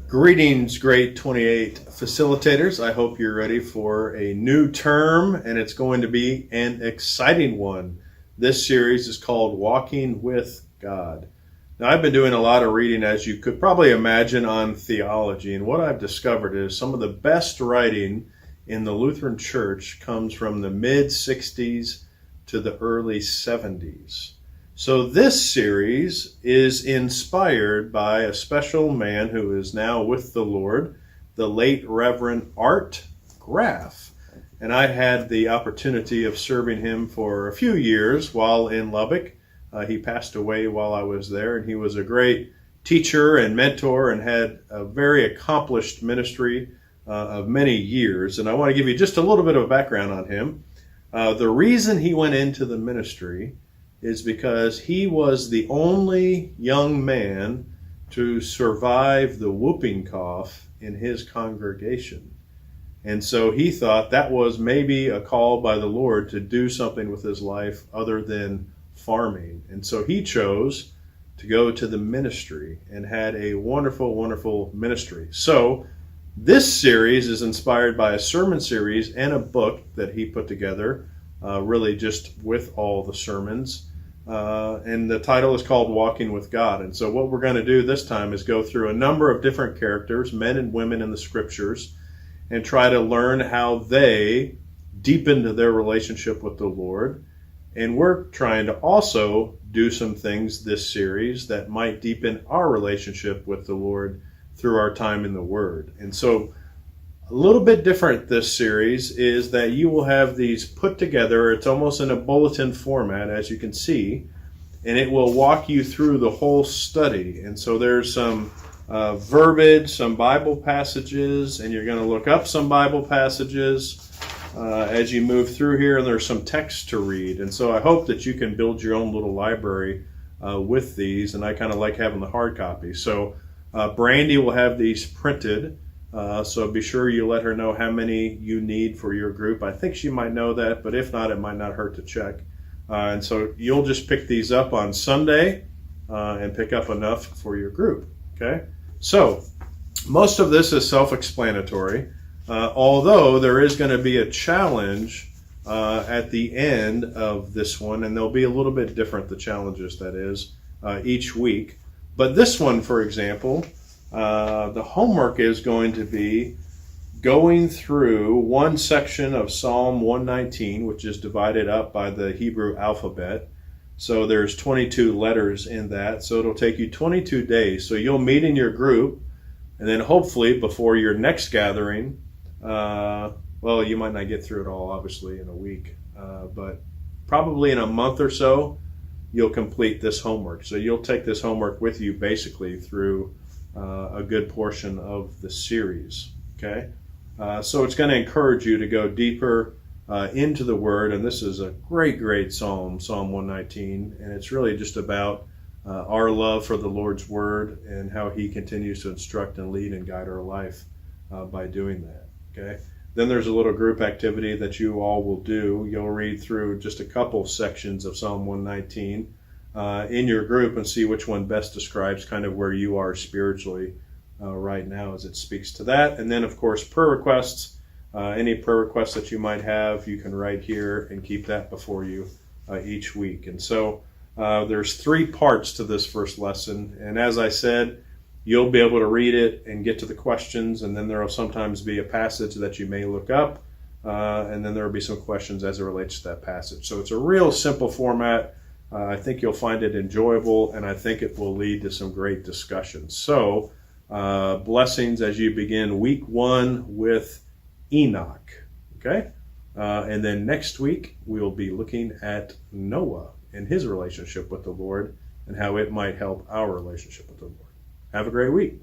Greetings, grade 28 facilitators. I hope you're ready for a new term, and it's going to be an exciting one. This series is called Walking with God. Now, I've been doing a lot of reading, as you could probably imagine, on theology, and what I've discovered is some of the best writing in the Lutheran Church comes from the mid-60s to the early 70s. So this series is inspired by a special man who is now with the Lord, the late Reverend Art Graff. And I had the opportunity of serving him for a few years while in Lubbock. He passed away while I was there, and he was a great teacher and mentor and had a very accomplished ministry of many years. And I want to give you just a little bit of background on him. The reason he went into the ministry is because he was the only young man to survive the whooping cough in his congregation. And so he thought that was maybe a call by the Lord to do something with his life other than farming. And so he chose to go to the ministry and had a wonderful, wonderful ministry. So this series is inspired by a sermon series and a book that he put together, really just with all the sermons. And the title is called Walking with God. And so what we're going to do this time is go through a number of different characters, men and women in the scriptures, and try to learn how they deepened their relationship with the Lord. And we're trying to also do some things this series that might deepen our relationship with the Lord through our time in the Word. And so a little bit different this series is that you will have these put together. It's almost in a bulletin format, as you can see, and it will walk you through the whole study. And so there's some verbiage, some Bible passages, and you're going to look up some Bible passages as you move through here, and there's some text to read. And so I hope that you can build your own little library with these, and I kind of like having the hard copy. So Brandy will have these printed. So be sure you let her know how many you need for your group. I think she might know that, but if not, it might not hurt to check. And so you'll just pick these up on Sunday and pick up enough for your group. Okay? So most of this is self-explanatory, although there is going to be a challenge at the end of this one, and they'll be a little bit different, the challenges, that is, each week. But this one, for example, the homework is going to be going through one section of Psalm 119, which is divided up by the Hebrew alphabet. So there's 22 letters in that. So it'll take you 22 days. So you'll meet in your group, and then hopefully before your next gathering, well, you might not get through it all, obviously, in a week, but probably in a month or so, you'll complete this homework. So you'll take this homework with you basically through a good portion of the series. Okay, so it's going to encourage you to go deeper into the Word, and this is a great psalm, Psalm 119, and it's really just about our love for the Lord's Word and how He continues to instruct and lead and guide our life by doing that. Okay, then there's a little group activity that you all will do. You'll read through just a couple sections of Psalm 119 in your group and see which one best describes kind of where you are spiritually right now as it speaks to that. And then, of course, prayer requests. Any prayer requests that you might have, you can write here and keep that before you each week. And so there's 3 parts to this first lesson. And as I said, you'll be able to read it and get to the questions, and then there will sometimes be a passage that you may look up, and then there will be some questions as it relates to that passage. So it's a real simple format. I think you'll find it enjoyable, and I think it will lead to some great discussions. So, blessings as you begin week 1 with Enoch. Okay? And then next week, we'll be looking at Noah and his relationship with the Lord and how it might help our relationship with the Lord. Have a great week.